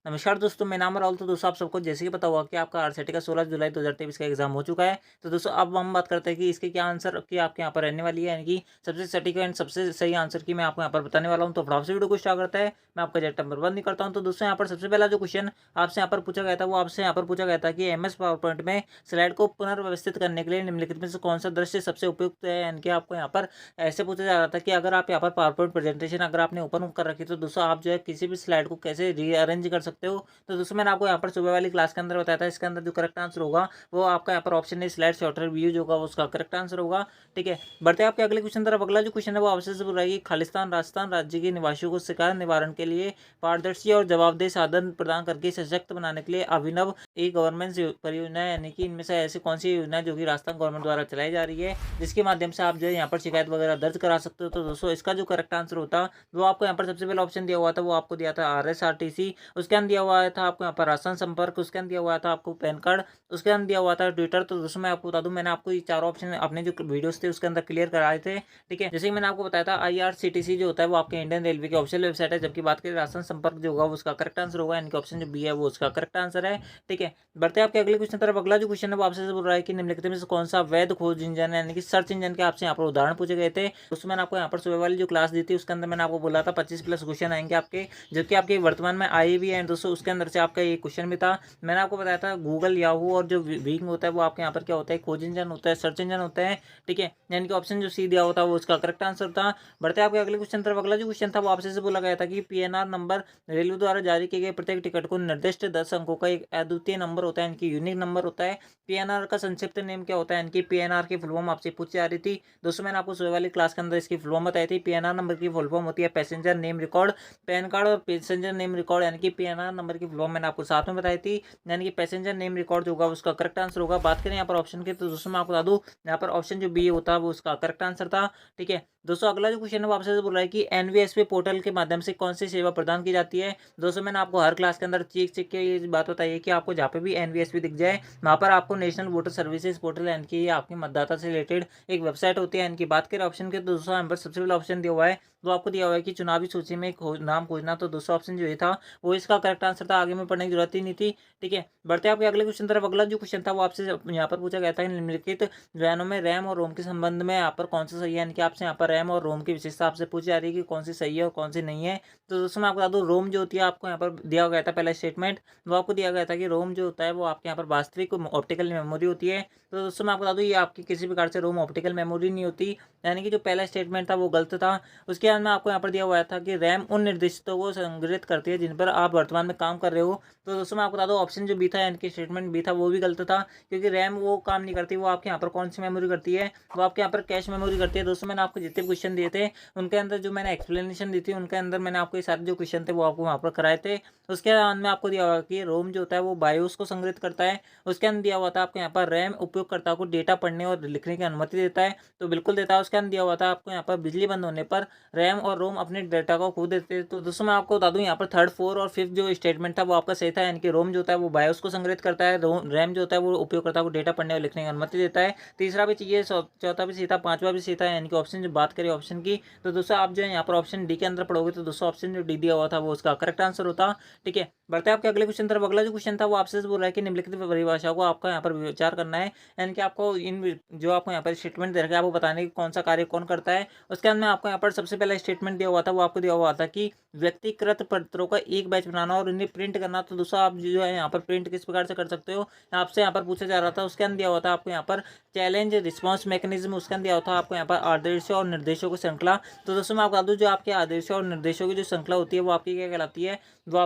नमस्कार दोस्तों, मैं नाम है राहुल। तो दोस्तों आप सबको जैसे कि पता हुआ कि आपका आरसीटी का 16 जुलाई 2023 का एग्जाम हो चुका है। तो दोस्तों अब हम बात करते हैं कि इसके क्या आंसर की आपके यहाँ पर रहने वाली है, यानी कि सबसे सटीक एंड सबसे सही आंसर की मैं आपको यहाँ पर बताने वाला हूँ। तो फटाफट से वीडियो को स्टार्ट करता है। मैं आपका जेट नंबर बंद नहीं करता हूँ। तो दोस्तों यहाँ पर सबसे पहला जो क्वेश्चन आपसे यहाँ पर पूछा गया था, वो आपसे यहाँ पर पूछा गया था कि एमएस पावर पॉइंट में स्लाइड को पुनर्व्यवस्थित करने के लिए निम्नलिखित में से कौन सा दृश्य सबसे उपयुक्त है। यानी कि आपको यहाँ पर ऐसे पूछा जा रहा था कि अगर आप यहाँ पर पावर पॉइंट प्रेजेंटेशन अगर आपने ओपन कर रखी, तो दोस्तों आप जो है किसी भी स्लाइड को कैसे रीअरेंज कर सकते हो। तो दोस्तों मैंने आपको यहाँ पर सुबह वाली क्लास के अंदर बताया था। इसके अंदर जो करेक्ट आंसर होगा वो आपका यहाँ पर ऑप्शन है स्लाइड शॉर्टर व्यू, जो होगा उसका करेक्ट आंसर होगा। ठीक है, बढ़ते हैं आपके अगले क्वेश्चन तरफ। अगला जो क्वेश्चन है वो आपसे बोल रहा है कि खालिस्तान राजस्थान राज्य के निवासियों को शिकायत निवारण के लिए पारदर्शी और जवाबदेह साधन प्रदान करके सशक्त बनाने के लिए अभिनव ई गवर्नेंस परियोजना, यानी कि इनमें से ऐसी कौन सी योजना है जो कि राजस्थान गवर्नमेंट द्वारा चलाई जा रही है, जिसके माध्यम से आप जो है यहाँ पर शिकायत वगैरह दर्ज करा सकते हो। तो दोस्तों इसका जो करेक्ट आंसर होता वो आपको यहाँ पर सबसे पहले ऑप्शन दिया हुआ था, वो आपको दिया था RSRTC। उसके अंदर दिया हुआ था आपको यहाँ पर राशन संपर्क, उसके अंदर दिया हुआ था आपको पैन कार्ड, उसके अंदर दिया हुआ था ट्विटर। तो दोस्तों मैं आपको बता दूं, मैंने आपको ये चारों ऑप्शन अपने जो वीडियोस थे उसके अंदर क्लियर कराए थे। ठीक है, जैसे कि मैंने आपको बताया था IRCTC जो होता है वो आपके इंडियन रेलवे की ऑफिशियल वेबसाइट है, जबकि बात करें राशन संपर्क जो होगा वो उसका करेक्ट आंसर होगा, यानी कि ऑप्शन जो बी है वो उसका करेक्ट आंसर है। ठीक है, बढ़ते हैं आपके अगले क्वेश्चन तरफ। अगला जो क्वेश्चन है वो आपसे बोल रहा है कि निम्नलिखित में से कौन सा वैध खोज इंजन है, यानी कि सर्च इंजन के आपसे यहाँ पर उदाहरण पूछे गए थे। उसमें मैंने आपको यहाँ पर सुबह वाली जो क्लास दी थी उसके अंदर मैंने आपको बोला था 25+ क्वेश्चन आएंगे आपके, जो कि आपके वर्तमान में आए भी हैं दोस्तों। उसके अंदर से आपका ये क्वेश्चन भी था। मैंने आपको बताया था गूगल, याहू और जो बिंग होता है वो आपके यहाँ पर क्या होता है, खोज इंजन होता है, सर्च इंजन होता है। ठीक है, यानी कि ऑप्शन जो सी दिया होता है वो उसका करेक्ट आंसर था। बढ़ते आपके अगले क्वेश्चन तरफ। अगला जो क्वेश्चन था वो आपसे से बोला गया था कि PNR नंबर रेलवे द्वारा जारी किए गए प्रत्येक टिकट को निर्दिष्ट 10 अंकों का एक अद्वितीय नंबर होता है, इनकी यूनिक नंबर होता है। PNR का संक्षिप्त नेम क्या होता है, इनकी PNR की फुल फॉर्म आपसे पूछी जा रही थी। दोस्तों मैंने आपको सुबह वाली क्लास के अंदर इसकी फुल फॉर्म बताई थी। PNR नंबर की फुल फॉर्म होती है passenger name record. Pan card और पैसेंजर नेम रिकॉर्ड, यानी कि PNR नंबर की फुल फॉर्म मैंने आपको साथ में बताई थी, यानी कि पैसेंजर नेम रिकॉर्ड जो होगा उसका करेक्ट आंसर होगा। बात करें यहाँ पर ऑप्शन की, तो दोस्तों मैं आपको बता दूं यहाँ पर ऑप्शन जो बी होता है वो उसका करेक्ट आंसर था। ठीक है, दोस्तों अगला जो क्वेश्चन है वो आपसे बोल रहा है कि NVSP पोर्टल के माध्यम से कौन सी सेवा प्रदान की जाती है। दोस्तों मैंने आपको हर क्लास के अंदर चेक के ये बात बताई है कि आपको जहाँ पे भी NVSP दिख जाए वहाँ पर आपको नेशनल वोटर सर्विसेज पोर्टल, यानी कि आपकी मतदाता से रिलेटेड एक वेबसाइट होती है। इनकी बात करें ऑप्शन के, तो दोस्तों यहाँ पर सबसे पहला ऑप्शन दिया हुआ है, तो आपको दिया हुआ है कि चुनावी सूची में नाम खोजना। तो दोस्तों ऑप्शन जो ये था वो इसका करेक्ट आंसर था, आगे में पढ़ने की जरूरत ही नहीं थी। ठीक है, बढ़ते आपके अगले क्वेश्चन तरफ। अगला जो क्वेश्चन था वो आपसे यहाँ पर पूछा गया था, निम्नलिखित बयानों में रैम और रोम के संबंध में यहाँ पर कौन सा सही है, यानी कि आपसे यहाँ पर रैम और रोम की विशेषता आपसे पूछी जा रही है कि कौन सी सही है और कौन सी नहीं है। तो दोस्तों मैं आपको बता दूं, रोम जो होती है आपको यहाँ पर दिया गया था पहला स्टेटमेंट, वो आपको दिया गया था कि रोम जो होता है वो आपके यहाँ पर वास्तविक ऑप्टिकल मेमोरी होती है। तो दोस्तों मैं आपको बता दूं ये आपकी किसी प्रकार से रोम ऑप्टिकल मेमोरी नहीं होती, यानी कि जो पहला स्टेटमेंट था वो गलत था। उसके बाद में आपको यहाँ पर दिया हुआ था कि रैम उन निर्देशितों को संग्रहित करती है जिन पर आप वर्तमान में काम कर रहे हो। तो दोस्तों मैं आपको बता दूं ऑप्शन जो बी था, यानी कि स्टेटमेंट बी था, वो भी गलत था, क्योंकि रैम वो काम नहीं करती। वो आपके यहाँ पर कौन सी मेमोरी करती है, वो आपके यहाँ पर कैश मेमोरी करती है। दोस्तों मैंने आपको जितने क्वेश्चन दिए थे उनके अंदर जो मैंने एक्सप्लेनेशन दी थी उनके अंदर मैंने आपको ये सारे जो क्वेश्चन थे वो आपको वहाँ पर कराए थे। उसके बाद में आपको दिया हुआ कि रोम जो होता है वो बायोस को संग्रहित करता है। उसके अंदर दिया हुआ था आपको यहाँ पर रैम उपयोगकर्ता को डेटा पढ़ने और लिखने की अनुमति देता है, तो बिल्कुल देता है। उसके अंदर दिया हुआ था आपको यहाँ पर बिजली बंद होने पर रैम और रोम अपने डेटा को खो देते हैं। तो दोस्तों मैं आपको बता दूं यहाँ पर थर्ड, फोर्थ और फिफ्थ जो स्टेटमेंट था वो आपका सही था, यानी कि रोम जो होता है वो बायोस को संग्रहित करता है, रैम जो होता है वो उपयोगकर्ता को डेटा पढ़ने और लिखने की अनुमति देता है। तीसरा भी चाहिए, चौथा भी सही था, पांचवा भी सही था, यानी कि ऑप्शन जो बात करें ऑप्शन की, तो दोस्तों आप जो है यहाँ पर ऑप्शन डी के अंदर पढ़ोगे तो दोस्तों ऑप्शन जो डी दिया हुआ था वो उसका करेक्ट आंसर होता। ठीक है, बढ़ते हैं आपके अगले क्वेश्चन तरफ। अगला जो क्वेश्चन था वो आपसे बोल रहा है कि निम्नलिखित परिभाषाओं को आपका यहाँ पर विचार करना है, यानी कि आपको इन जो आपको यहाँ पर स्टेटमेंट दे रखा है आपको बताने की कौन सा कार्य कौन करता है। उसके अंदर आपको यहाँ पर सबसे पहला स्टेटमेंट दिया हुआ था, वो आपको दिया हुआ था कि व्यक्तिगत पत्रों का एक बैच बनाना और उन्हें प्रिंट करना। तो दोस्तों आप जो है यहाँ पर प्रिंट किस प्रकार से कर सकते हो आपसे यहाँ पर पूछा जा रहा था। उसके अंदर दिया हुआ था आपको यहाँ पर चैलेंज रिस्पॉन्स मैकेनिज्म, उसके अंदर दिया हुआ था आपको यहाँ पर आदेशों और निर्देशों की श्रृंखला। तो दोस्तों मैं आपको बता दूं जो आपके आदेशों और निर्देशों की जो श्रृंखला होती है वो आपकी क्या कहलाती है, वो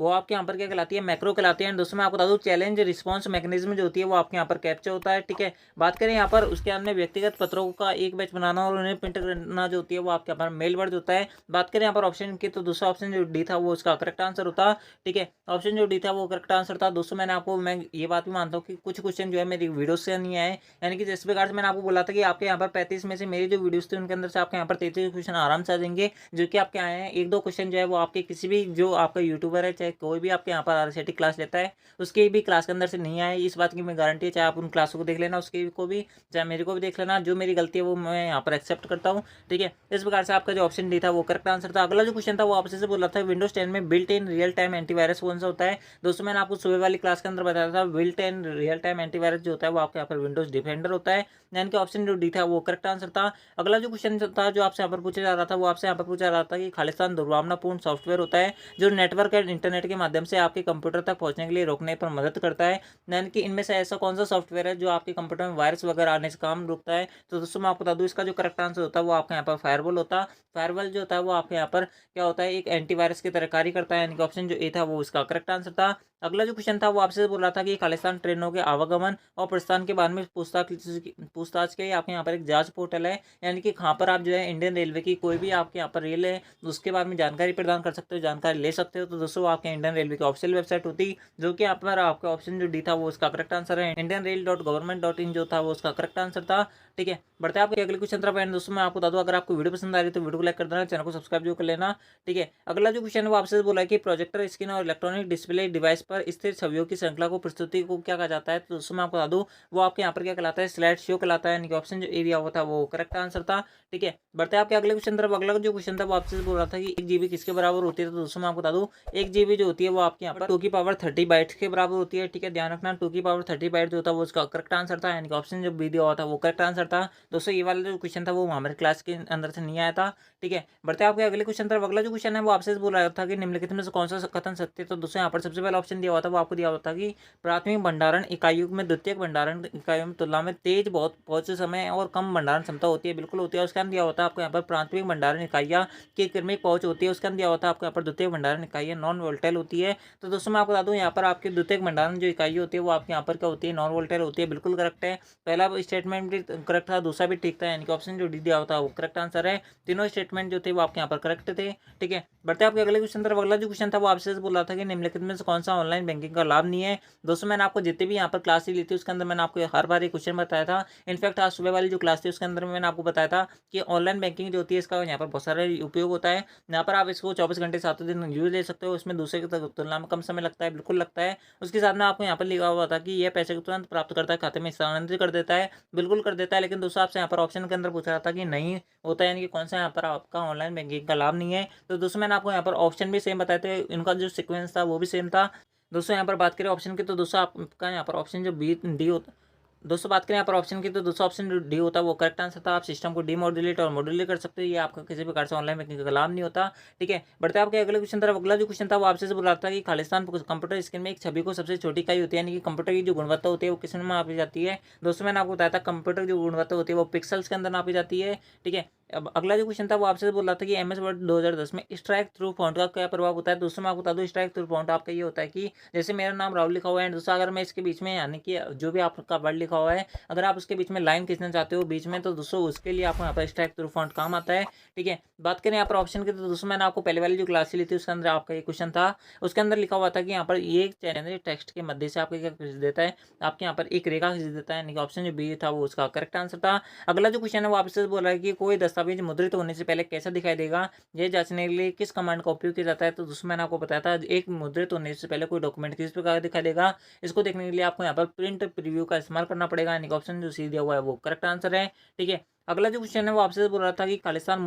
आपके यहाँ पर क्या कहलाती है, मैक्रो कहलाती है। एंड दोस्तों मैं आपको बता दूं चैलेंज रिस्पांस मैकेनिज्म जो होती है वो आपके यहाँ पर कैप्चा होता है। ठीक है, बात करें यहाँ पर उसके अंदर व्यक्तिगत पत्रों का एक बैच बनाना और उन्हें प्रिंट करना जो होती है वो आपके यहाँ पर मेल वर्ड होता है। बात करें यहाँ पर ऑप्शन की, तो दूसरा ऑप्शन जो डी था वो उसका करेक्ट आंसर होता। ठीक है, ऑप्शन जो डी था वो करेक्ट आंसर था। दोस्तों मैं ये बात भी मानता हूँ कि कुछ क्वेश्चन जो है मेरी वीडियो से नहीं आए, यानी कि जिस प्रकार से मैंने आपको बोला था कि आपके यहाँ पर 35 में से मेरी जो वीडियोस थी उनके अंदर से आपके यहाँ पर 33 क्वेश्चन आराम से आ जाएंगे, जो कि आपके आए हैं। एक दो क्वेश्चन जो है वो आपके किसी भी जो आपका यूट्यूबर है चाहे कोई भी आपके यहाँ पर आरसीटी क्लास लेता है उसके भी क्लास के अंदर से नहीं आए, इस बात की मैं गारंटी है। चाहे आप उन क्लासों को देख लेना, उसके को भी, चाहे मेरे को भी देख लेना, जो मेरी गलती है वो मैं यहाँ पर एक्सेप्ट करता हूँ, ठीक है। इस प्रकार से आपका जो ऑप्शन डी था वो करेक्ट आंसर था। अगला जो क्वेश्चन था वो आपसे से बोल रहा था विंडोज 10 में built in real time antivirus कौन सा होता है। दोस्तों मैंने आपको सुबह वाली क्लास के अंदर बताया था built in real time antivirus जो होता है वो आपके यहाँ पर विंडोज डिफेंडर होता है, यानी कि ऑप्शन जो डी था वो करेक्ट आंसर था। अगला जो क्वेश्चन था जो आपसे यहाँ पर पूछा जा रहा था वो आपसे यहाँ पर पूछा जा रहा था कि खालिस्तान दुर्भावनापूर्ण सॉफ्टवेयर होता है जो नेटवर्क एंड इंटरनेट के माध्यम से आपके कंप्यूटर तक पहुंचने के लिए रोकने पर मदद करता है, यानी कि इनमें से ऐसा कौन सा सॉफ्टवेयर है जो आपके कंप्यूटर में वायरस वगैरह आने से काम रुकता है। तो दोस्तों मैं आपको बता दूं इसका जो करेक्ट आंसर होता है वो आपके यहाँ पर फायरवॉल होता है। फायरवॉल जो होता है वो आपके यहाँ पर क्या होता है, एक एंटीवायरस की तरह कार्य करता है, यानी कि ऑप्शन जो ए था वो इसका करेक्ट आंसर था। अगला जो क्वेश्चन था वो आपसे बोल रहा था कि खालिस्तान ट्रेनों के आवागमन और प्रस्थान के बारे में पूछताछ के लिए आपके यहाँ पर एक जांच पोर्टल है, यानी कि कहाँ पर आप जो है इंडियन रेलवे की कोई भी आपके यहाँ पर रेल है उसके बारे में जानकारी प्रदान कर सकते हो, जानकारी ले सकते हो। तो दोस्तों आपके इंडियन रेलवे की ऑफिशियल वेबसाइट होती जो कि यहाँ पर आपका ऑप्शन जो डी था वो उसका करेक्ट आंसर है। indianrail.government.in जो था वो उसका करेक्ट आंसर था, ठीक है। बढ़ते हैं आपके अगले क्वेश्चन तरफ। एंड दोस्तों मैं आपको बता दूं अगर आपको वीडियो पसंद आ रही है तो वीडियो को लाइक कर देना, चैनल को सब्सक्राइब जो कर लेना, ठीक है। अगला जो क्वेश्चन है वो आपसे बोला है कि प्रोजेक्टर स्क्रीन और इलेक्ट्रॉनिक डिस्प्ले डिवाइस पर स्थिर छवियों की श्रृंखला को प्रस्तुति को क्या कहा जाता है। तो दोस्तों मैं आपको बता दूं वो आपके यहाँ पर क्या कहलाता है, स्लाइड शो कहलाता है, यानी कि ऑप्शन जो एरिया हुआ था वो करेक्ट आंसर था, ठीक है। बढ़ते हैं आपके अगले क्वेश्चन तरफ। अगला जो क्वेश्चन था वो आपसे बोल रहा था कि 1 GB किसके बराबर होती है। तो दोस्तों मैं आपको बता दूं 1 GB जो होती है वो आपके यहाँ पर 2 की पावर 30 बाइट्स के बराबर होती है, ठीक है। ध्यान रखना 2 की पावर 30 बाइट जो था वो उसका करेक्ट आंसर था, यानी कि ऑप्शन जो बी दिया हुआ था वो करेक्ट आंसर था। दोस्तों ये वाला जो क्वेश्चन था वो हमारे क्लास के अंदर से नहीं आया था, ठीक है। बढ़ते हैं आपके अगले क्वेश्चन तरफ। अगला जो क्वेश्चन है वो आपसे बोल रहा था कि निम्नलिखित में से कौन सा कथन सत्य है। तो दोस्तों यहाँ पर सबसे पहला ऑप्शन दिया हुआ था वो आपको दिया हुआ था कि प्राथमिक भंडारण इकाइयों में द्वितीयक भंडारण इकाइयों में तुलना में तेज बहुत से समय और कम भंडारण क्षमता होती है, बिल्कुल होती है। उसके अंदर दिया होता है आपको यहाँ पर प्राथमिक भंडारण इकाइयाँ की क्रमिक पहुंच होती है, उसके अंदर दिया होता है आपको यहाँ पर द्वितीयक भंडारण इकाइयाँ नॉन वोल्टाइल होती है। तो दोस्तों मैं आपको बता दूं यहाँ पर आपकी द्वितीयक भंडारण जो इकाई होती है वो आपके यहाँ पर क्या होती है, नॉन वोल्टाइल होती है, बिल्कुल करेक्ट है। पहला स्टेटमेंट भी करेक्ट था, दूसरा भी ठीक था, यानी कि ऑप्शन जो डी दिया होता है वो करेक्ट आंसर है। तीनों स्टेटमेंट जो थे वो आपके यहाँ पर करेक्ट थे, ठीक है। बढ़ते हैं आपके अगले क्वेश्चन तरफ। अगला जो क्वेश्चन था वो आपसे बोल रहा था कि निम्नलिखित में से कौन सा ऑनलाइन बैंकिंग का लाभ नहीं है। दोस्तों मैंने आपको जितने भी यहाँ पर क्लास ली थी उसके अंदर मैंने आपको हर बार एक क्वेश्चन बताया था। इनफैक्ट आज सुबह वाली जो क्लास थी उसके अंदर मैंने आपको बताया था कि ऑनलाइन बैंकिंग जो होती है इसका यहाँ पर बहुत सारा उपयोग होता है। यहाँ पर आप इसको 24 घंटे 7 दिन यूज ले सकते हो, इसमें दूसरे की तुलना में कम समय लगता है, बिल्कुल लगता है। उसके साथ में आपको यहाँ पर लिखा हुआ था कि यह पैसे को तुरंत प्राप्त करता है, खाते में स्थानांतरित कर देता है, बिल्कुल कर देता है। लेकिन दोस्तों आपसे यहाँ पर ऑप्शन के अंदर पूछा रहा था कि नहीं होता है, यानी कि कौन सा यहाँ पर आपका ऑनलाइन बैंकिंग का लाभ नहीं है। तो दोस्तों मैंने आपको यहाँ पर ऑप्शन भी सेम बताए थे, इनका जो सिक्वेंस था वो भी सेम था। दोस्तों यहाँ पर बात करें ऑप्शन की तो दोस्तों आपका यहाँ पर ऑप्शन जो बी डी होता, दोस्तों बात करें यहाँ पर ऑप्शन की तो दोस्तों ऑप्शन जो डी होता है वो करेक्ट आंसर था। आप सिस्टम को डीमॉड्यूलेट और मॉड्यूलेट कर सकते हो, ये आपका किसी प्रकार से ऑनलाइन बैंकिंग का लाभ नहीं होता, ठीक है। बढ़ते आपके अगले क्वेश्चन तरफ। अगला जो क्वेश्चन था वो आपसे बोला था कि खालिस्तान कंप्यूटर स्क्रीन में एक छवि को सबसे छोटी इकाई होती है, यानी कि कंप्यूटर की जो गुणवत्ता होती है वो किस में मापी जाती है। दोस्तों मैंने आपको बताया था कंप्यूटर की जो गुणवत्ता होती है वो पिक्सल्स के अंदर मापी जाती है, ठीक है। अब अगला जो क्वेश्चन था वो आपसे बोल रहा था कि MS वर्ड 2010 में स्ट्राइक थ्रू फॉन्ट का क्या प्रभाव होता है। दोस्तों मैं आपको बता दूं स्ट्राइक थ्रू फॉन्ट आपका ये होता है कि जैसे मेरा नाम राहुल लिखा हुआ है, दोस्तों अगर मैं इसके बीच में यानी कि जो भी आपका वर्ड लिखा हुआ है अगर आप उसके बीच में लाइन खींचना चाहते हो बीच में, तो दोस्तों उसके लिए आपको यहाँ पर स्ट्राइक थ्रू फॉन्ट काम आता है, ठीक है। बात करें यहाँ पर ऑप्शन की तो दोस्तों मैंने आपको पहले वाली जो क्लास ली थी उसके अंदर आपका ये क्वेश्चन था, उसके अंदर लिखा हुआ था कि यहाँ पर ये चैनल टेक्स्ट के मध्य से आपको क्या खींच देता है, आपके यहाँ पर एक रेखा खींच देता है, यानी कि ऑप्शन जो बी था वो उसका करेक्ट आंसर था। अगला जो क्वेश्चन है वो आपसे बोल रहा है कि कोई दस्तावेज मुद्रित होने से पहले कैसा दिखाई देगा, यह जांचने के लिए किस कमांड का उपयोग किया जाता है। तो दोस्तों मैंने आपको बताया था एक मुद्रित होने से पहले कोई डॉक्यूमेंट किस प्रकार दिखाई देगा, इसको देखने के लिए आपको यहाँ पर प्रिंट प्रीव्यू का इस्तेमाल करना पड़ेगा, यानी कि ऑप्शन जो सी दिया हुआ है वो करेक्ट आंसर है, ठीक है। अगला जो क्वेश्चन है वो आपसे बोल रहा था कि खालिस्तान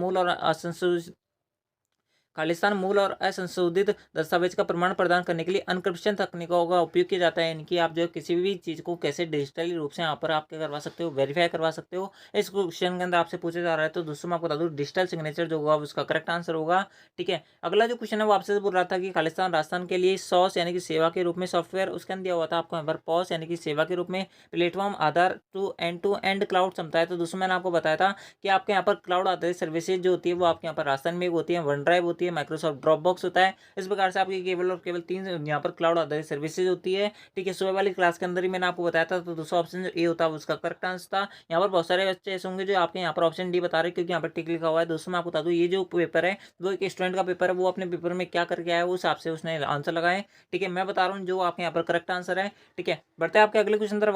मूल और असंशोधित दस्तावेज का प्रमाण प्रदान करने के लिए एन्क्रिप्शन तकनीकों का उपयोग किया जाता है, यानी कि आप जो किसी भी चीज़ को कैसे डिजिटली रूप से यहाँ पर आप क्या करवा सकते हो, वेरीफाई करवा सकते हो। इस क्वेश्चन के अंदर आपसे पूछा जा रहा है, तो दोस्तों मैं आपको बता दूँ डिजिटल सिग्नेचर जो होगा उसका करेक्ट आंसर होगा, ठीक है। अगला जो क्वेश्चन है वो आपसे बोल रहा था कि खालिस्तान राजस्थान के लिए सॉस यानी कि सेवा के रूप में सॉफ्टवेयर उसके अंदर दिया हुआ था आपको यहाँ पर पॉस यानी कि सेवा के रूप में प्लेटफॉर्म आधार टू एंड क्लाउड क्षमता है। तो दोस्तों मैंने आपको बताया था कि आपके यहाँ पर क्लाउड आधारित सर्विसेज जो होती है वो आपके यहाँ पर राजस्थान में होती है, वन ड्राइव होती है, माइक्रोसॉफ्ट ड्रॉप बॉक्स होता है। इस प्रकार से आपकी केवल और केवल 3 यहाँ पर क्लाउड आधारित सर्विसेज होती है, ठीक है। सुबह वाली क्लास के अंदर ही मैंने आपको बताया था, तो दूसरा ऑप्शन जो ए होता है उसका करेक्ट आंसर था। यहाँ पर बहुत सारे बच्चे ऐसे होंगे जो आपके यहाँ पर ऑप्शन डी बता रहे हैं क्योंकि यहाँ पर टिक लिखा हुआ है। दोस्तों मैं आपको बता दूँ ये जो पेपर है वो एक स्टूडेंट का पेपर है, वो अपने पेपर में क्या करके आया है उस हिसाब से उसने आंसर लगाए, ठीक है। मैं बता रहा हूँ जो आपके यहाँ पर करेक्ट आंसर है, ठीक है। बढ़ते हैं आपके अगले क्वेश्चन तरफ।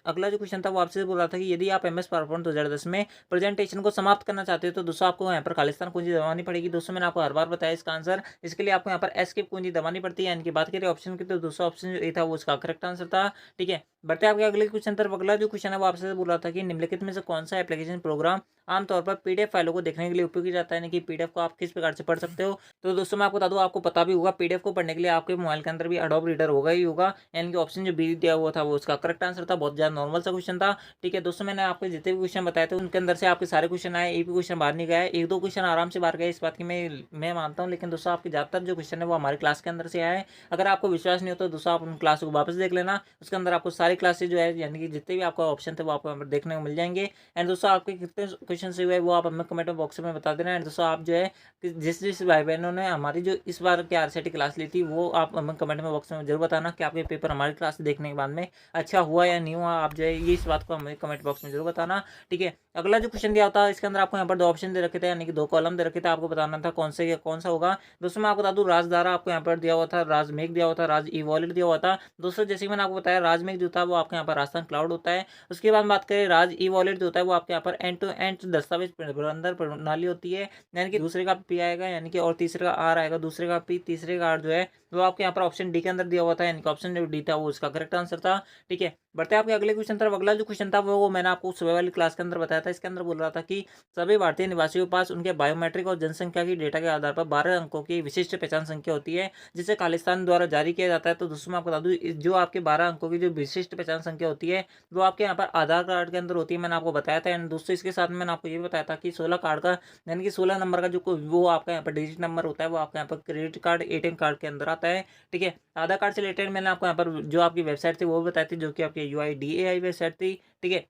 अगला जो क्वेश्चन था वो आपसे बोल रहा था कि यदि आप MS पावरपॉइंट 2010 में प्रेजेंटेशन को समाप्त करना चाहते हो तो दोस्तों आपको यहाँ पर खालिस्तान कुंजी दबानी पड़ेगी। दोस्तों मैंने आपको हर बार बताया इसका आंसर। इसके लिए आपको यहाँ पर एस्केप कुंजी दबानी पड़ती है। यानी कि बात करें ऑप्शन की तो दूसरा ऑप्शन जो ए था वो उसका करेक्ट आंसर था। ठीक है, बढ़ते हैं आपके अगले क्वेश्चन तरफ। अगला जो क्वेश्चन है वो आपसे बोल रहा था कि निम्नलिखित में से कौन सा एप्लीकेशन प्रोग्राम आमतौर पर पीडीएफ फाइलों को देखने के लिए उपयोग किया जाता है, यानी कि पीडीएफ को आप किस प्रकार से पढ़ सकते हो। तो दोस्तों मैं आपको बता दूं, आपको पता भी होगा पीडीएफ को पढ़ने के लिए आपके मोबाइल के अंदर भी एडोब रीडर होगा ही होगा। यानी कि ऑप्शन जो बी दिया हुआ था वो उसका करेक्ट आंसर था। बहुत ज्यादा नॉर्मल सा क्वेश्चन था। ठीक है दोस्तों, मैंने आपको जितने भी क्वेश्चन बताए थे उनके अंदर से आपके सारे क्वेश्चन आए, एक भी क्वेश्चन बाहर नहीं गया है। एक दो क्वेश्चन आराम से बाहर गए, इस बात की मैं मानता हूँ, लेकिन दोस्तों आपके ज्यादातर जो क्वेश्चन है वो हमारी क्लास के अंदर से आया है। अगर आपको विश्वास नहीं होता दोस्तों आप उन क्लास को वापस देख लेना, उसके अंदर आपको सारी क्लासेज जो है यानी कि जितने भी आपका ऑप्शन थे वो आपको देखने को मिल जाएंगे। एंड दोस्तों आपके कितने क्वेश्चन से हुए वो आप हमें कमेंट बॉक्स में बता देना। एंड दोस्तों आप जो है जिस जिस भाई बहनों ने हमारी जो इस बार की आरसीटी क्लास ली थी वो आप हमें कमेंट में बॉक्स में जरूर बताना कि आपके पेपर हमारी क्लास देखने के बाद में अच्छा हुआ या नहीं हुआ। आप जो है ये इस बात को हमें कमेंट बॉक्स में जरूर बताना। ठीक है, अगला जो क्वेश्चन दिया होता है इसके अंदर आपको यहाँ पर दो ऑप्शन दे रखे थे, यानी कि दो कॉलम दे रखे थे, आपको बताना था कौन सा होगा। दोस्तों मैं आपको बता दूं राजधारा आपको यहाँ पर दिया हुआ था, राजमेघ दिया हुआ था, राज ई वॉलेट दिया हुआ था। दोस्तों जैसे कि मैंने आपको बताया राजमेघ जो था वो आपके यहाँ पर राजस्थान क्लाउड होता है। उसके बाद बात करें राज ई वॉलेट जो होता है वो आपके यहाँ पर एंड टू एंड दस्तावेज प्रबंधन प्रणाली होती है। यानी कि दूसरे का पी आएगा, यानी कि और तीसरे का आर आएगा, दूसरे का पी तीसरे का आर जो है वो आपके यहाँ पर ऑप्शन डी के अंदर दिया हुआ था। यानी कि ऑप्शन जो डी था वो उसका करेक्ट आंसर था। ठीक है, बढ़ते हैं आपके अगले क्वेश्चन तरफ। अगला जो क्वेश्चन था वो मैंने आपको सुबह वाली क्लास के अंदर बताया था। इसके अंदर बोल रहा था कि सभी भारतीय निवासियों के पास उनके बायोमेट्रिक और जनसंख्या की डेटा के आधार पर 12 अंकों की विशिष्ट पहचान संख्या होती है, जिसे खालिस्तान द्वारा जारी किया जाता है। तो दोस्तों मैं आपको बता दूं जो आपके 12 अंकों की जो विशिष्ट पहचान संख्या होती है वो आपके यहाँ पर आधार कार्ड के अंदर होती है, मैंने आपको बताया था। एंड दोस्तों इसके साथ मैंने आपको ये बताया था कि 16 कार्ड का यानी कि 16 नंबर का जो वो आपका यहाँ पर डिजिट नंबर होता है वो आपका यहाँ पर क्रेडिट कार्ड एटीएम कार्ड के अंदर आता है। ठीक है, आधार कार्ड से रिलेटेड मैंने आपको यहाँ पर जो आपकी वेबसाइट थी वो भी बताई थी, जो कि आपकी UIDAI वेबसाइट थी। ठीक है,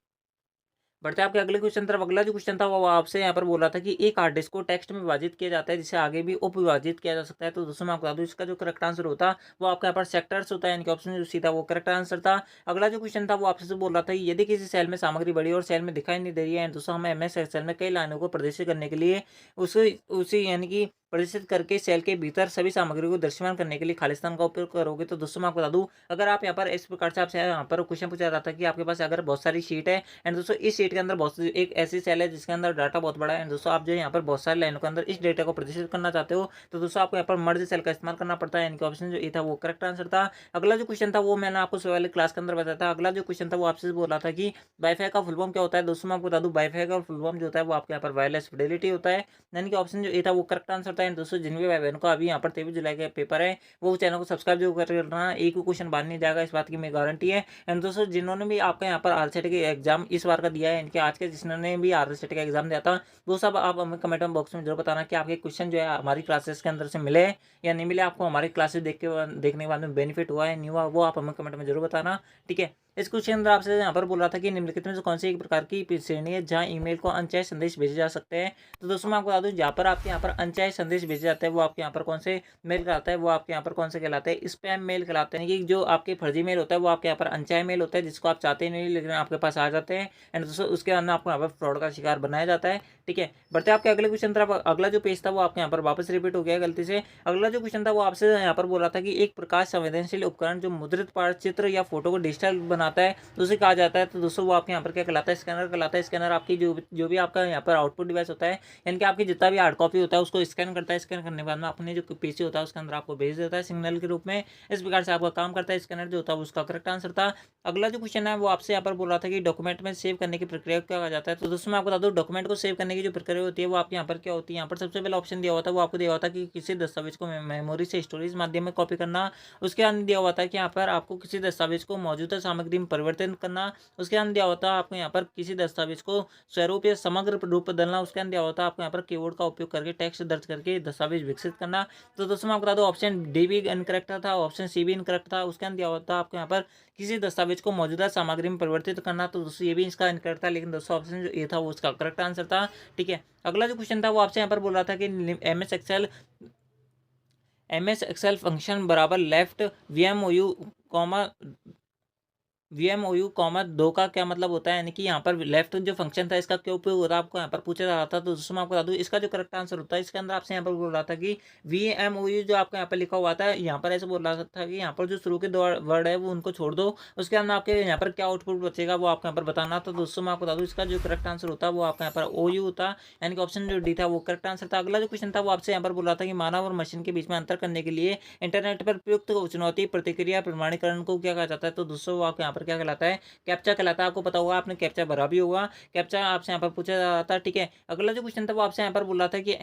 बढ़ते हैं आपके अगले क्वेश्चन तरफ। अगला जो क्वेश्चन था वो आपसे यहाँ पर बोल रहा था कि एक हार्ड डिस्क को टेक्स्ट में विभाजित किया जाता है जिसे आगे भी उप विभाजित किया जा सकता है। तो दोस्तों मैं आपको बता दूं इसका जो करेक्ट आंसर होता वो आपके यहाँ पर सेक्टर्स होता है, यानी कि ऑप्शन जो सीधा वो करेक्ट आंसर था। अगला जो क्वेश्चन था वो आपसे बोल रहा था कि यदि किसी सेल में सामग्री बड़ी और सेल में दिखाई नहीं दे रही है, दोस्तों हमें MS एक्सेल में कई लाइनों को प्रदर्शित करने के लिए उसी यानी कि प्रदर्शित करके सेल के भीतर सभी सामग्री को दृश्यमान करने के लिए खालिस्तान का उपयोग करोगे। तो दोस्तों मैं आपको बता दूं अगर आप यहाँ पर इस प्रकार से आपसे यहाँ पर क्वेश्चन पूछा रहा था कि आपके पास अगर बहुत सारी शीट है एंड दोस्तों इस शीट के अंदर बहुत एक ऐसी सेल है जिसके अंदर डाटा बहुत बड़ा है एंड दोस्तों आप जो यहाँ पर बहुत सारी लाइनों के अंदर इस डेटा को प्रदर्शित करना चाहते हो, तो दोस्तों आपको यहाँ पर मर्ज सेल का इस्तेमाल करना पड़ता है। यानी कि ऑप्शन जो ए था वो करेक्ट आंसर था। अगला जो क्वेश्चन था वो मैंने आपको वाले क्लास के अंदर बताया था। अगला जो क्वेश्चन था वो आपसे बोल रहा था कि वाईफाई का फुल फॉर्म क्या होता है। दोस्तों मैं आपको बता दूं वाईफाई का फुल फॉर्म जो होता है वो आपके यहाँ पर वायरलेस फिडेलिटी होता है। यानी कि ऑप्शन जो ए था वो करेक्ट आंसर था। एंड दोस्तों जिन भी भाई बहनों का अभी यहाँ पर 23 जुलाई का पेपर है वो चैनल को सब्सक्राइब जो कर लेना, एक भी क्वेश्चन बाहर नहीं जाएगा, इस बात की मैं गारंटी है। एंड दोस्तों जिन्होंने भी आपका यहाँ पर आरसीटी का एग्जाम इस बार का दिया है, इनके आज के जिन्होंने भी आरसीटी का एग्जाम दिया था वो सब आप हमें कमेंट बॉक्स में जरूर बताना कि आपके क्वेश्चन जो है हमारी क्लासेस के अंदर से मिले या नहीं मिले, आपको हमारी क्लासेस देखने के बाद में बेनिफिट हुआ है नहीं हुआ वो आप हमें कमेंट में जरूर बताना। ठीक है, इस क्वेश्चन अंदर आपसे यहाँ पर बोल रहा था कि निम्नलिखित में से कौन सी एक प्रकार की श्रेणी है जहाँ ईमेल को अनचाहे संदेश भेजे जा सकते हैं। तो दोस्तों मैं आपको बता दूं जहाँ पर आपके यहाँ पर अनचाहे संदेश भेजे जाते हैं वो आपके यहाँ पर कौन से मेल कहलाता है, वो आपके यहाँ पर कौन से कहलाते हैं, स्पैम मेल कहलाते हैं। कि जो आपके फर्जी मेल होता है वो आपके यहाँ पर अनचाहे मेल होता है जिसको आप चाहते नहीं लेकिन आपके पास आ जाते हैं एंड दोस्तों उसके अंदर आपको यहाँ पर फ्रॉड का शिकार बनाया जाता है। ठीक है, बढ़ते आपके अगले क्वेश्चन तरफ। अगला जो पेज था वो आपके यहाँ पर वापस रिपीट हो गया गलती से। अगला जो क्वेश्चन था वो आपसे यहाँ पर बोल रहा था कि एक प्रकाश संवेदनशील उपकरण जो मुद्रित पाठ चित्र या फोटो को डिजिटल बनाता है तो उसे कहा जाता है। तो दोस्तों वो आपके यहाँ पर क्या कहलाता है, स्कैनर कहलाता है। स्कैनर आपकी जो भी आपका यहाँ पर आउटपुट डिवाइस होता है यानी कि आपकी जितना भी हार्ड कॉपी होता है उसको स्कैन करता है, स्कैन करने के बाद में अपने जो पीसी होता है उसके अंदर आपको भेज देता है सिग्नल के रूप में। इस प्रकार से आपका काम करता है स्कैनर जो होता है उसका करेक्ट आंसर था। अगला जो क्वेश्चन है वो आपसे यहाँ पर बोल रहा था कि डॉक्यूमेंट में सेव करने की प्रक्रिया क्या कहा जाता है। तो दोस्तों मैं आपको बता दूं डॉक्यूमेंट को सेव करने की जो प्रक्रिया होती है वो आपके यहाँ पर क्या होती है। यहाँ पर सबसे पहला ऑप्शन दिया हुआ था वो आपको दिया हुआ था कि किसी दस्तावेज को मेमोरी से स्टोरेज माध्यम में कॉपी करना। उसके अंदर दिया हुआ था कि यहाँ पर आपको किसी दस्तावेज को मौजूदा सामग्री में परिवर्तन करना। उसके अंदर दिया हुआ था आपको यहाँ पर किसी दस्तावेज को स्वरूप या समग्र रूप बदलना। उसके अंदर दिया हुआ था आपको यहाँ पर कीबोर्ड का उपयोग करके टेक्स्ट दर्ज करके दस्तावेज विकसित करना। तो दोस्तों मैं आपको बता दूं ऑप्शन डी भी इनकरेक्ट था, ऑप्शन सी भी इनकरेक्ट था। उसके अंदर दिया हुआ था आपको यहाँ पर किसी दस्तावेज को मौजूदा सामग्री में परिवर्तित करना। तो दोस्तों ये भी इसका इनकरेक्ट था, लेकिन दोस्तों ऑप्शन जो ए था वो उसका करेक्ट आंसर था। ठीक है, अगला जो क्वेश्चन था वो आपसे यहाँ पर बोल रहा था कि MS एक्सेल फंक्शन बराबर लेफ्ट VMOU कॉमा वीएमओयू कॉमा 2 का क्या मतलब होता है, यानी कि यहाँ पर लेफ्ट जो फंक्शन था इसका क्या उपयोग होता है आपको यहाँ पर पूछा जा रहा था। तो दोस्तों मैं आपको बता दूँ इसका जो करेक्ट आंसर होता है, इसके अंदर आपसे यहाँ पर बोल रहा था कि वीएमओयू जो आपको यहाँ पर लिखा हुआ था, यहाँ पर ऐसे बोल रहा था कि यहाँ पर जो शुरू के 2 वर्ड है वो उनको छोड़ दो, उसके अंदर आपके यहाँ पर क्या आउटपुट बचेगा वो आपको यहाँ पर बताना। तो दोस्तों मैं आपको बता दूँ इसका जो करेक्ट आंसर होता है वो आपका यहाँ पर ओयू होता, यानी कि ऑप्शन जो डी था वो करेक्ट आंसर था। अगला जो क्वेश्चन था वो आपसे यहाँ पर बोल रहा था कि मानव और मशीन के बीच में अंतर करने के लिए इंटरनेट पर प्रयुक्त चुनौती प्रतिक्रिया प्रमाणीकरण को क्या कहा जाता है। तो दोस्तों वो आपको यहाँ पर क्या कहलाता है, कैप्चा कहलाता है। आपको पता होगा, आपने कैप्चा भरा भी होगा, कैप्चा आपसे यहाँ पर पूछा जा रहा था, ठीक है। अगला जो क्वेश्चन था वो आपसे यहाँ पर बोल रहा था कि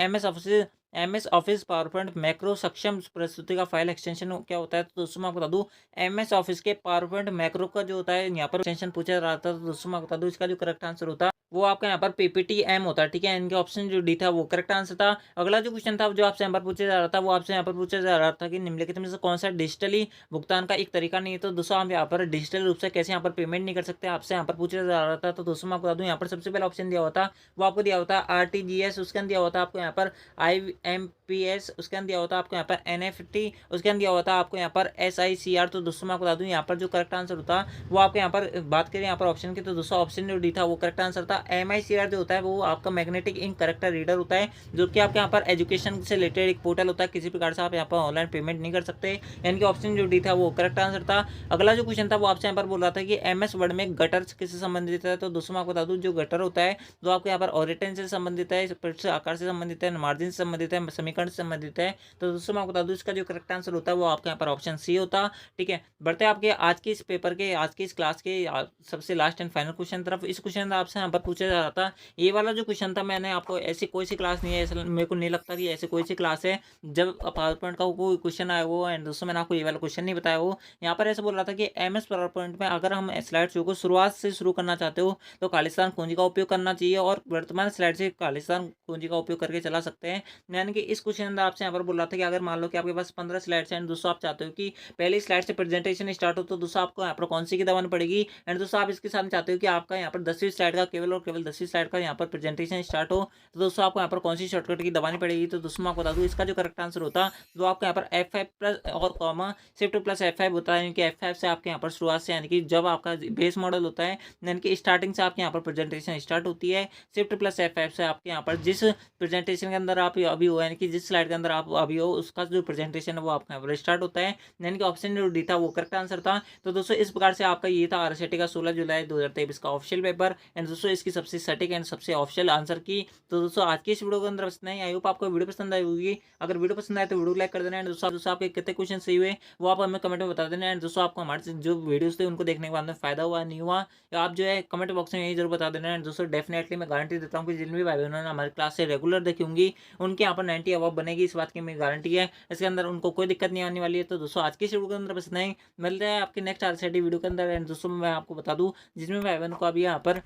MS office power point macro सक्षम प्रस्तुति का फाइल एक्सटेंशन क्या होता है। तो दोस्तों मैं आपको बता दूं एमएस ऑफिस के पावर पॉइंट मैक्रो का जो होता है यहाँ पर एक्सटेंशन पूछा जा रहा था। तो दोस्तों मैं आपको बता दूं इसका जो करेक्ट आंसर होता है वो आपका यहाँ पर पीपीटी एम होता है, ठीक है। इनके ऑप्शन जो डी था वो करेक्ट आंसर था। अगला जो क्वेश्चन था जो आपसे यहाँ पर पूछा जा रहा था वो आपसे यहाँ पर पूछा जा रहा था कि निम्नलिखित में से कौन सा डिजिटली भुगतान का एक तरीका नहीं है। तो दोस्तों हम यहाँ पर डिजिटल रूप से कैसे यहाँ पर पेमेंट नहीं कर सकते आपसे यहाँ पर पूछा जा रहा था। तो दोस्तों मैं आपको बता दूं यहाँ पर सबसे पहला ऑप्शन दिया हुआ था वो आपको दिया होता है आरटीजीएस, उसके अंदर दिया होता है आपको यहाँ पर IMPS, उसके अंदर दिया होता है आपको यहाँ पर NFT, उसके अंदर दिया होता है आपको यहाँ पर SICR। तो दोस्तों मैं आपको बता दूं यहाँ पर जो करेक्ट आंसर होता है वो आपको यहाँ पर बात करें यहाँ पर ऑप्शन की, तो दोस्तों ऑप्शन जो डी था वो करेक्ट आंसर था। MICR जो होता है वो आपका मैग्नेटिक इंक करेक्टर रीडर होता है, जो कि आपके यहाँ पर एजुकेशन से रिलेटेड एक पोर्टल होता है, किसी प्रकार से आप यहाँ पर ऑनलाइन पेमेंट नहीं कर सकते, यानी कि ऑप्शन जो डी था वो करेक्ट आंसर था। अगला जो क्वेश्चन था वो आपसे यहाँ पर बोल रहा था कि MS वर्ड में गटर किससे संबंधित है। तो दोस्तों मैं आपको बता दूं जो गटर होता है जो आपको यहाँ पर ऑरिटेन से संबंधित है, आकार से संबंधित है, मार्जिन से संबंधित है, समीकरण से संबंधित है। तो दोस्तों मैं आपको बता दूं इसका जो करेक्ट आंसर होता है वो आपके यहाँ पर ऑप्शन सी होता, ठीक है। बढ़ते हैं आपके आज के इस पेपर के, आज की इस क्लास के सबसे लास्ट एंड फाइनल क्वेश्चन तरफ। इस क्वेश्चन आपसे यहाँ पर पूछा जा रहा था, ये वाला जो क्वेश्चन था मैंने आपको ऐसी कोई सी क्लास नहीं है, ऐसा मेरे को नहीं लगता कि ऐसी कोई सी क्लास है जब पावर पॉइंट का कोई क्वेश्चन आया वो, एंड दोस्तों मैंने आपको ये वाला क्वेश्चन नहीं बताया हो। यहाँ पर ऐसे बोल रहा था कि MS पावर पॉइंट में अगर हम स्लाइड शो को शुरुआत से शुरू करना चाहते हो तो खालिस्तान कुंजी का उपयोग करना चाहिए, और वर्तमान स्लाइड से खालिस्तान कुंजी का उपयोग करके चला सकते हैं। यानी कि इस क्वेश्चन अंदर आपसे यहाँ पर बोल रहा था कि अगर मान लो कि आपके पास 15 स्लाइड्स हैं एंड दोस्तों आप चाहते हो कि पहली स्लाइड से प्रेजेंटेशन स्टार्ट हो, तो दोस्तों आपको यहाँ पर कौन सी की दबानी पड़ेगी, एंड दोस्तों आप इसके साथ चाहते हो कि आपका यहाँ पर 10वीं स्लाइड का केवल और केवल 10वीं स्लाइड का यहाँ पर प्रेजेंटेशन स्टार्ट हो, तो दोस्तों आपको यहाँ पर कौन सी शॉर्टकट की दबानी पड़ेगी। तो दोस्तों मैं आपको बता दूँ इसका जो करेक्ट आंसर होता जो आपको यहाँ पर F5 प्लस और कॉमा शिफ्ट प्लस F5 होता है, यानी कि F5 से आपके यहाँ पर शुरुआत से, यानी कि जब आपका बेस मॉडल होता है यानी कि स्टार्टिंग से आपके यहाँ पर प्रेजेंटेशन स्टार्ट होती है। शिफ्ट प्लस F5 से आपके यहाँ पर जिस प्रेजेंटेशन के अंदर आप अभी हो, यानी कि जिस स्लाइड के अंदर आप अभी हो उसका जो प्रेजेंटेशन है वो आपका यहाँ पर स्टार्ट होता है, यानी कि ऑप्शन जो डी था वो करेक्ट आंसर था। तो दोस्तों इस प्रकार से आपका ये था आरसीटी का 16 जुलाई 2023 का ऑफिशियल पेपर, एंड दोस्तों इसकी सबसे सटीक एंड सबसे ऑफिशियल आंसर की। तो दोस्तों आज की इस वीडियो के अंदर बस नहीं, आई होप आपको वीडियो पसंद आई होगी। अगर वीडियो पसंद आए तो वीडियो लाइक कर देना, एंड दोस्तों आपके कितने क्वेश्चन सही हुए वो आप हमें कमेंट में बता देना, एंड दोस्तों आपको हमारे जो वीडियोस थे उनको देखने के बाद में फायदा हुआ नहीं हुआ, या आप जो है कमेंट बॉक्स में यही जरूर बता देना। एंड दोस्तों डेफिनेटली मैं गारंटी देता हूँ कि जिन भी भाई बहनों ने हमारी क्लास से रेगुलर देखी होंगी उनके यहाँ पर 90 अबव बनेगी, इस बात की मेरी गारंटी है, इसके अंदर उनको कोई दिक्कत नहीं आने वाली है। तो दोस्तों आज की वीडियो के अंदर बस नहीं, मिलते हैं आपके नेक्स्ट आरसीटी वीडियो के अंदर। एंड दोस्तों मैं आपको बता दूं जिसमें भाई बहनों को अभी यहाँ पर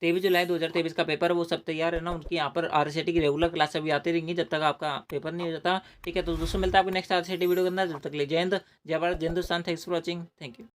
23 जुलाई 2023 का पेपर वो सब तैयार है ना, उनकी यहाँ पर आरसीटी की रेगुलर क्लास अभी आती रहेंगी जब तक आपका पेपर नहीं हो जाता, ठीक है। तो दोस्तों मिलता है आपको नेक्स्ट आरसीटी वीडियो के अंदर, जब तक ले जय हिंद, जय भारत, जय Hindustan. Thanks for watching, thank you.